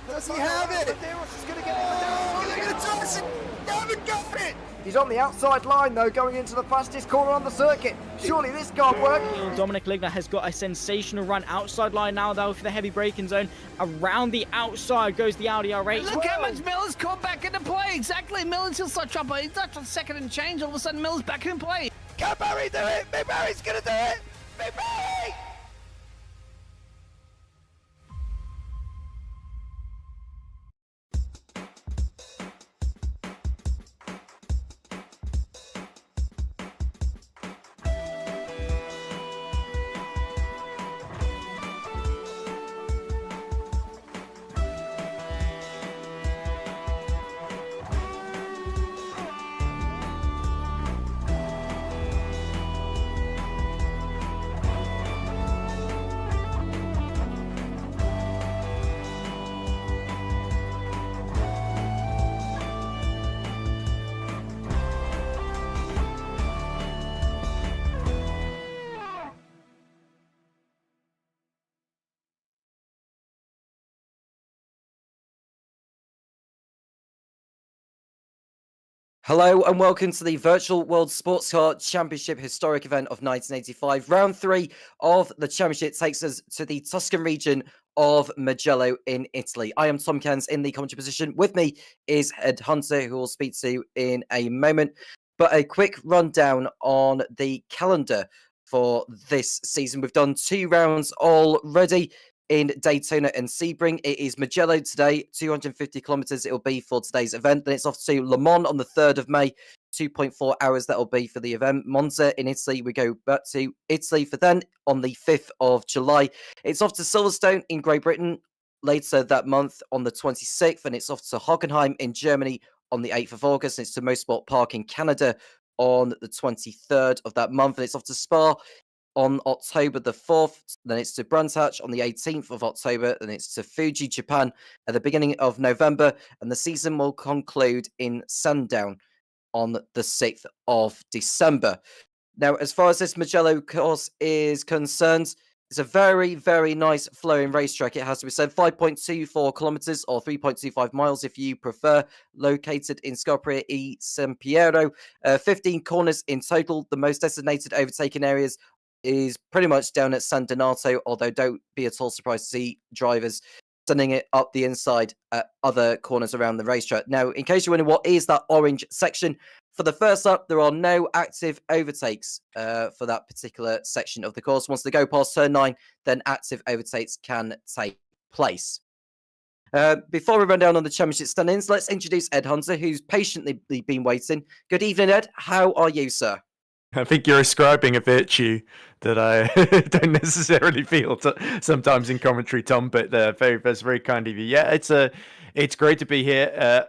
Does he have it? Medeiros is going to get it. They're going to toss it. They haven't got it. He's on the outside line, though, going into the fastest corner on the circuit. Surely this can't work. Dominic Ligner has got a sensational run outside line now, though, for the heavy braking zone. Around the outside goes the Audi R8. Look how much Miller's caught back into play. Exactly. Miller's still such up. He's not on second and change. All of a sudden, Miller's back in play. Can Barry do it? Big Barry's going to do it. Big Barry! Hello and welcome to the Virtual World Sportscar Championship historic event of 1985. Round 3 of the championship takes us to the Tuscan region of Mugello in Italy. I am Tom Cairns in the commentary position. With me is Ed Hunter, who we'll speak to in a moment. But a quick rundown on the calendar for this season. We've done 2 rounds already in Daytona and Sebring. It is Mugello today, 250 kilometers it will be for today's event. Then it's off to Le Mans on the 3rd of May, 2.4 hours that will be for the event. Monza in Italy, we go back to Italy for then on the 5th of July. It's off to Silverstone in Great Britain later that month on the 26th, and it's off to Hockenheim in Germany on the 8th of August. And it's to Motorsport Park in Canada on the 23rd of that month, and it's off to Spa on October the 4th, then it's to Bruntatch on the 18th of October, then it's to Fuji, Japan at the beginning of November, and the season will conclude in Sandown on the 6th of December. Now, as far as this Mugello course is concerned, it's a very, very nice flowing racetrack. It has to be said, 5.24 kilometers or 3.25 miles if you prefer, located in Scopria e San Piero. 15 corners in total. The most designated overtaking areas is pretty much down at San Donato, although don't be at all surprised to see drivers sending it up the inside at other corners around the racetrack. Now, in case you're wondering what is that orange section, for the first lap, there are no active overtakes for that particular section of the course. Once they go past turn 9, then active overtakes can take place. Before we run down on the championship stand-ins, let's introduce Ed Hunter, who's patiently been waiting. Good evening, Ed. How are you, sir? I think you're ascribing a virtue that I don't necessarily feel sometimes in commentary, Tom, but that's very kind of you. Yeah, it's great to be here.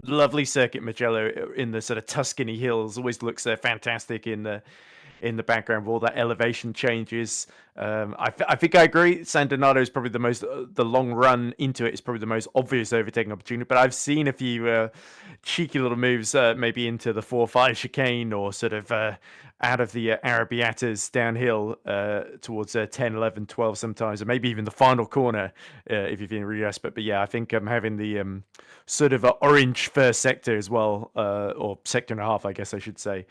Lovely circuit, Mugello, in the sort of Tuscany hills. Always looks fantastic in the background with all that elevation changes. I think I agree. San Donato is probably the long run into it is probably the most obvious overtaking opportunity, but I've seen a few cheeky little moves maybe into the 4-5 chicane or sort of out of the Arabiatas downhill towards 10, 11, 12 sometimes, or maybe even the final corner if you've been really desperate. But yeah, I think having the sort of orange first sector as well, or sector and a half, I guess I should say,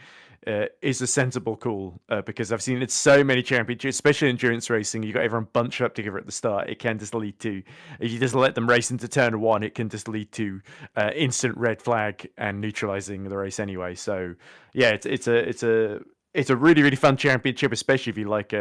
is a sensible call because I've seen it so many championships, especially endurance racing. You've got everyone bunched up together at the start. It can just lead to, if you just let them race into turn 1, it can just lead to instant red flag and neutralizing the race anyway. So yeah, it's a really, really fun championship, especially if you like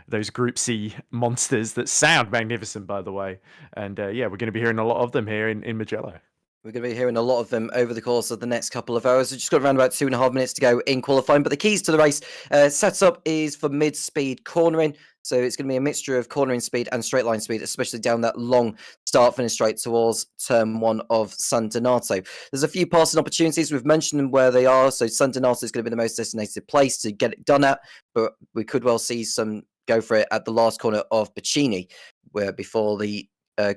those Group C monsters that sound magnificent, by the way. And yeah, we're going to be hearing a lot of them here in Mugello. We're going to be hearing a lot of them over the course of the next couple of hours. We've just got around about 2.5 minutes to go in qualifying. But the keys to the race setup is for mid-speed cornering. So it's going to be a mixture of cornering speed and straight line speed, especially down that long start-finish straight towards turn 1 of San Donato. There's a few passing opportunities. We've mentioned them where they are. So San Donato is going to be the most designated place to get it done at. But we could well see some go for it at the last corner of Pacini, where before the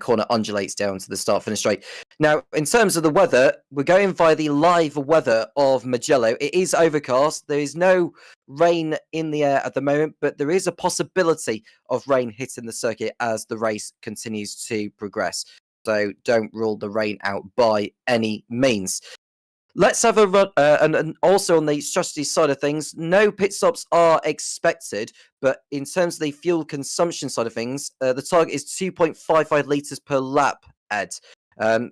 corner undulates down to the start-finish straight. Now, in terms of the weather, we're going via the live weather of Mugello. It is overcast. There is no rain in the air at the moment, but there is a possibility of rain hitting the circuit as the race continues to progress. So don't rule the rain out by any means. Let's have a run, and also on the strategy side of things, no pit stops are expected, but in terms of the fuel consumption side of things, the target is 2.55 litres per lap, Ed.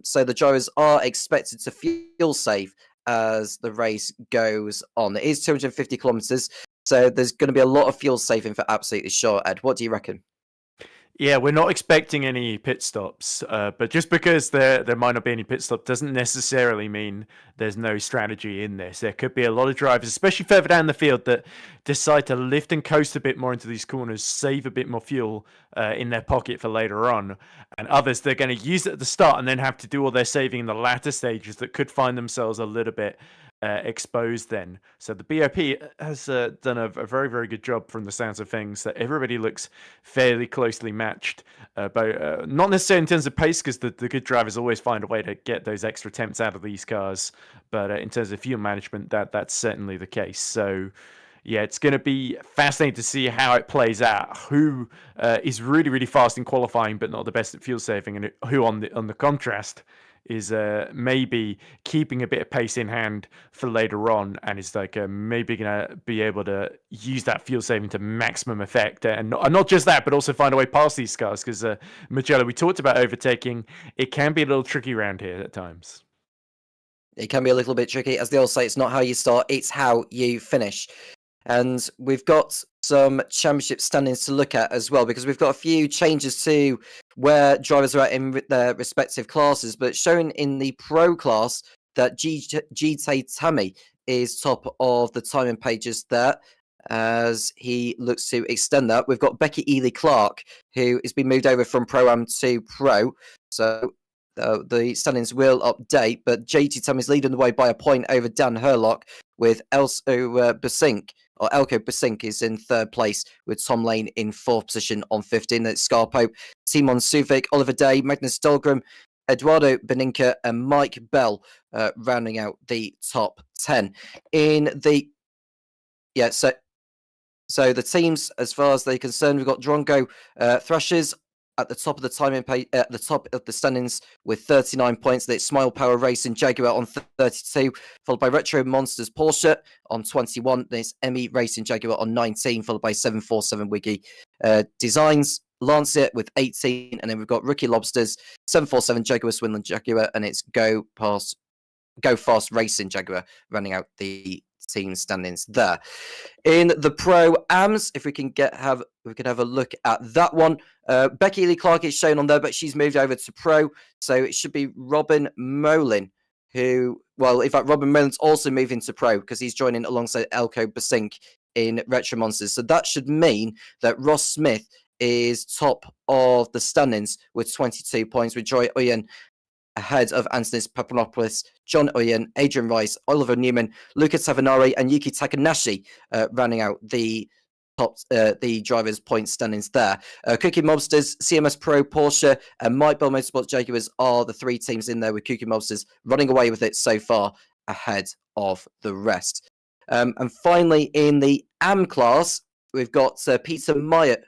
So the drivers are expected to fuel save as the race goes on. It is 250 kilometres, so there's going to be a lot of fuel saving for absolutely sure, Ed. What do you reckon? Yeah, we're not expecting any pit stops, but just because there might not be any pit stop doesn't necessarily mean there's no strategy in this. There could be a lot of drivers, especially further down the field, that decide to lift and coast a bit more into these corners, save a bit more fuel in their pocket for later on, and others they're going to use it at the start and then have to do all their saving in the latter stages that could find themselves a little bit exposed then. So the BOP has done a very, very good job from the sounds of things, that everybody looks fairly closely matched, but not necessarily in terms of pace, because the good drivers always find a way to get those extra temps out of these cars, but in terms of fuel management, that's certainly the case. So yeah, it's going to be fascinating to see how it plays out. Who is really, really fast in qualifying, but not the best at fuel saving, and who on the contrast is maybe keeping a bit of pace in hand for later on, and is like maybe going to be able to use that fuel saving to maximum effect, and not just that, but also find a way past these cars, because Mugello, we talked about overtaking. It can be a little tricky around here at times. It can be a little bit tricky. As they all say, it's not how you start, it's how you finish. And we've got some championship standings to look at as well, because we've got a few changes to where drivers are at in their respective classes. But showing in the pro class that GT Tammy is top of the timing pages there, as he looks to extend that. We've got Becky Ely Clark, who has been moved over from Pro-Am to Pro. So the standings will update, but JT Tammy's leading the way by a point over Dan Herlock, with Elko Basink is in third place, with Tom Lane in fourth position on 15. That's Scarpo, Timon Suvic, Oliver Day, Magnus Dahlgren, Eduardo Beninka, and Mike Bell rounding out the top 10. So the teams, as far as they're concerned, we've got Drongo Thrashers at the top of the timing page, at the top of the standings with 39 points. That's Smile Power Racing Jaguar on 32, followed by Retro Monsters Porsche on 21. There's Emmy Racing Jaguar on 19, followed by 747 Wiggy Designs Lancet with 18, and then we've got Rookie Lobsters, 747 Jaguar Swinland Jaguar, and it's Go Fast Racing Jaguar running out the team standings there. In the Pro-Ams, if we can have a look at that one. Becky Lee Clark is shown on there, but she's moved over to Pro, so it should be Robin Molin, in fact, Robin Molin's also moving to Pro, because he's joining alongside Elko Basink in Retro Monsters. So that should mean that Ross Smith is top of the standings with 22 points, with Joy Oyen ahead of Antonis Papanopoulos, John Oyen, Adrian Rice, Oliver Newman, Luca Tavanari, and Yuki Takanashi rounding out the top the drivers' point standings there. Cookie Mobsters, CMS Pro, Porsche, and Mike Bell Motorsports Jaguars are the three teams in there, with Cookie Mobsters running away with it so far ahead of the rest. And finally, in the AM class, we've got Peter Meyer.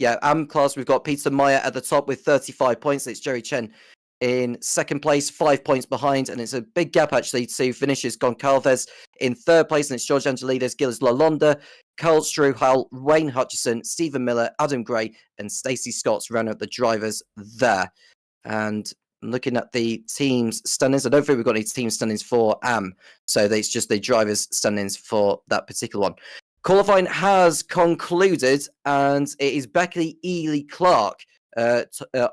AM class, we've got Peter Meyer at the top with 35 points. It's Jerry Chen in second place, 5 points behind, and it's a big gap actually to finishes Goncalves in third place, and it's George Angelides, Gilles Lalonde, Carl Struhal, Wayne Hutchison, Stephen Miller, Adam Gray, and Stacey Scott's round out the drivers there. And looking at the teams standings, I don't think we've got any team standings for AM, so it's just the drivers standings for that particular one. Qualifying has concluded, and it is Becky Ely Clark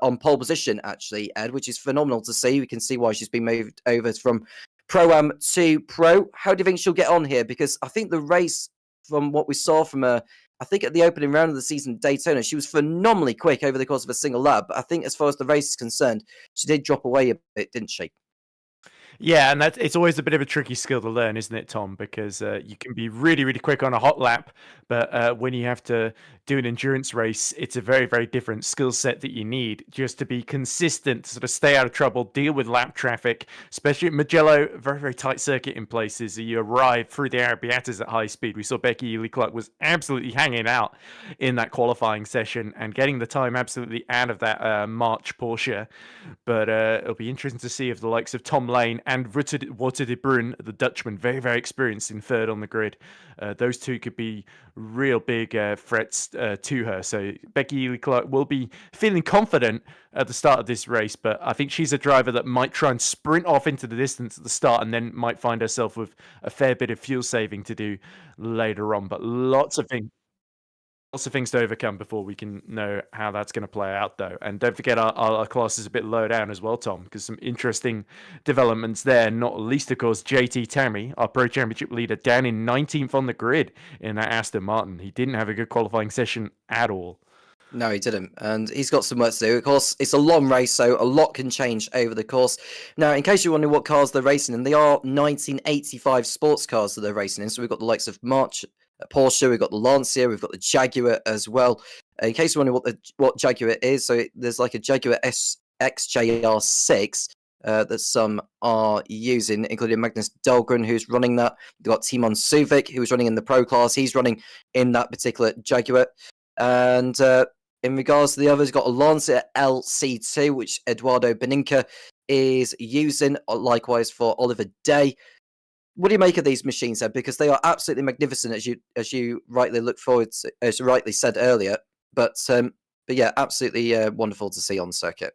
on pole position, actually, Ed, which is phenomenal to see. We can see why she's been moved over from Pro-Am to Pro. How do you think she'll get on here? Because I think the race, from what we saw from her, I think at the opening round of the season, Daytona, she was phenomenally quick over the course of a single lap. But I think as far as the race is concerned, she did drop away a bit, didn't she? Yeah, and it's always a bit of a tricky skill to learn, isn't it, Tom? Because you can be really, really quick on a hot lap, but when you have to do an endurance race, it's a very, very different skill set that you need just to be consistent, to sort of stay out of trouble, deal with lap traffic, especially at Mugello, very, very tight circuit in places. You arrive through the Arabiatas at high speed. We saw Becky Ely-Clark was absolutely hanging out in that qualifying session and getting the time absolutely out of that March Porsche. But it'll be interesting to see if the likes of Tom Lane and Wouter de Bruyn, the Dutchman, very, very experienced in third on the grid, those two could be real big threats to her. So Becky Ely-Clark will be feeling confident at the start of this race, but I think she's a driver that might try and sprint off into the distance at the start and then might find herself with a fair bit of fuel saving to do later on. But lots of things to overcome before we can know how that's going to play out, though. And don't forget, our class is a bit low down as well, Tom, because some interesting developments there, not least, of course, JT Tammy, our Pro Championship leader, down in 19th on the grid in that Aston Martin. He didn't have a good qualifying session at all. No, he didn't. And he's got some work to do. Of course, it's a long race, so a lot can change over the course. Now, in case you're wondering what cars they're racing in, they are 1985 sports cars that they're racing in. So we've got the likes of Porsche, we've got the Lancia, we've got the Jaguar as well. In case you're wondering what Jaguar is, so there's like a Jaguar XJR6 that some are using, including Magnus Dahlgren, who's running that. You've got Timon Suvic, who's running in the Pro class. He's running in that particular Jaguar. And in regards to the others, got a Lancia LC2, which Eduardo Beninca is using, likewise for Oliver Day. What do you make of these machines, then? Because they are absolutely magnificent, as you rightly look forward to, as you rightly said earlier. But yeah, absolutely wonderful to see on circuit.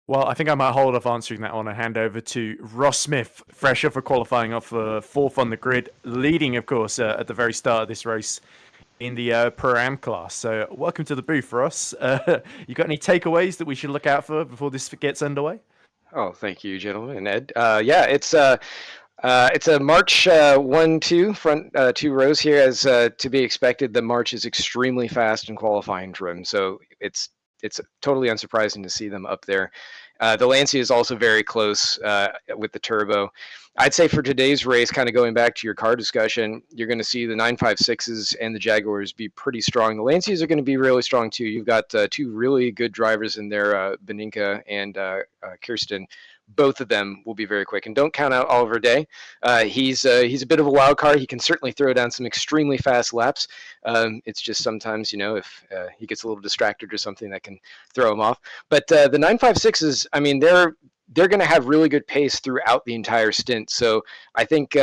Well, I think I might hold off answering that one and hand over to Ross Smith, fresh off for qualifying off fourth on the grid, leading, of course, at the very start of this race in the Pro-Am class. So welcome to the booth, Ross. You got any takeaways that we should look out for before this gets underway? Oh, thank you, gentlemen. And Ed. Yeah, it's a March 1-2 front two rows here, as to be expected. The March is extremely fast in qualifying trim, so it's totally unsurprising to see them up there. The Lancia is also very close with the turbo. I'd say for today's race, kind of going back to your car discussion, you're going to see the 956s and the Jaguars be pretty strong. The Lancias are going to be really strong too. You've got two really good drivers in there, Beninca and Kirsten. Both of them will be very quick, and don't count out Oliver Day. He's a bit of a wild card. He can certainly throw down some extremely fast laps. It's just sometimes, if he gets a little distracted or something, that can throw him off. But the 956s, I mean, they're going to have really good pace throughout the entire stint. So I think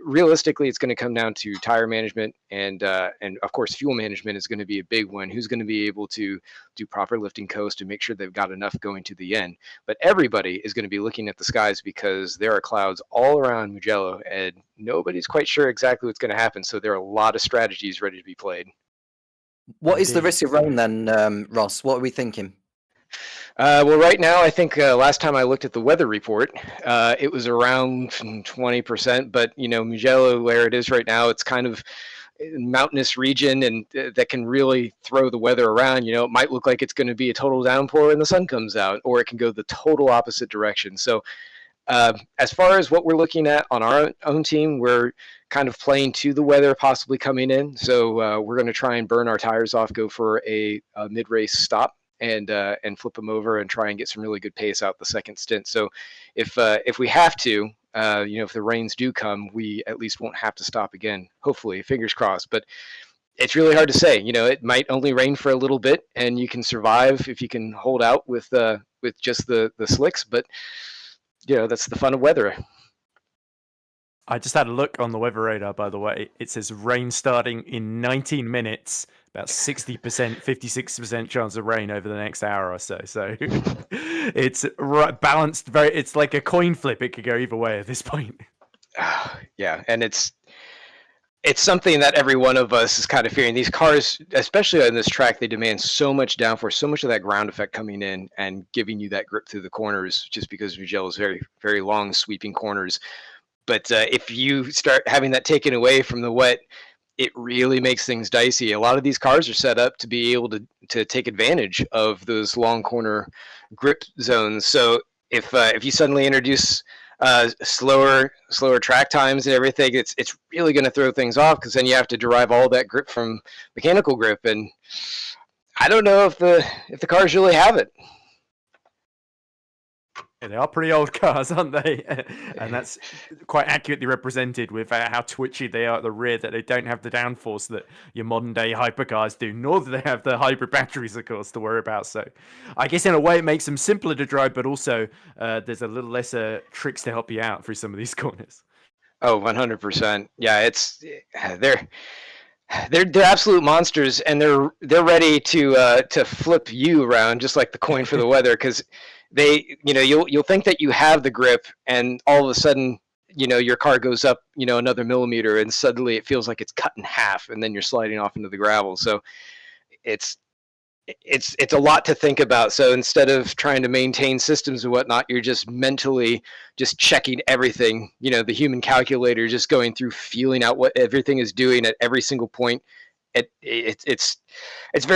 realistically, it's going to come down to tire management and of course fuel management is going to be a big one. Who's going to be able to do proper lifting coast and make sure they've got enough going to the end? But everybody is going to be looking at the skies because there are clouds all around Mugello and nobody's quite sure exactly what's going to happen. So there are a lot of strategies ready to be played. What is the risk of rain then, Ross? What are we thinking? Well, right now, I think last time I looked at the weather report, it was around 20%. But, Mugello, where it is right now, it's kind of mountainous region, and that can really throw the weather around. It might look like it's going to be a total downpour and the sun comes out, or it can go the total opposite direction. So as far as what we're looking at on our own team, we're kind of playing to the weather possibly coming in. So we're going to try and burn our tires off, go for a mid-race stop, and flip them over and try and get some really good pace out the second stint. So if we have to, if the rains do come, we at least won't have to stop again. Hopefully, fingers crossed. But it's really hard to say. It might only rain for a little bit, and you can survive if you can hold out with just the slicks. But that's the fun of weather. I just had a look on the weather radar, by the way. It says rain starting in 19 minutes, about 60%, 56% chance of rain over the next hour or so. So it's balanced. It's like a coin flip. It could go either way at this point. Yeah, and it's something that every one of us is kind of fearing. These cars, especially on this track, they demand so much downforce, so much of that ground effect coming in and giving you that grip through the corners, just because Mugello is very, very long, sweeping corners. But if you start having that taken away from the wet, it really makes things dicey. A lot of these cars are set up to be able to take advantage of those long corner grip zones. So if you suddenly introduce slower track times and everything, it's really going to throw things off, because then you have to derive all that grip from mechanical grip, and I don't know if the cars really have it. Yeah, they are pretty old cars, aren't they? And that's quite accurately represented with how twitchy they are at the rear, that they don't have the downforce that your modern day hypercars do, nor do they have the hybrid batteries, of course, to worry about. So I guess in a way it makes them simpler to drive, but also there's a little less tricks to help you out through some of these corners. Oh, 100%. Yeah, they're absolute monsters, and they're ready to flip you around just like the coin for the weather, because you'll think that you have the grip, and all of a sudden your car goes up another millimeter, and suddenly it feels like it's cut in half, and then you're sliding off into the gravel. So it's a lot to think about. So instead of trying to maintain systems and whatnot, you're just mentally just checking everything, the human calculator, just going through, feeling out what everything is doing at every single point. It's very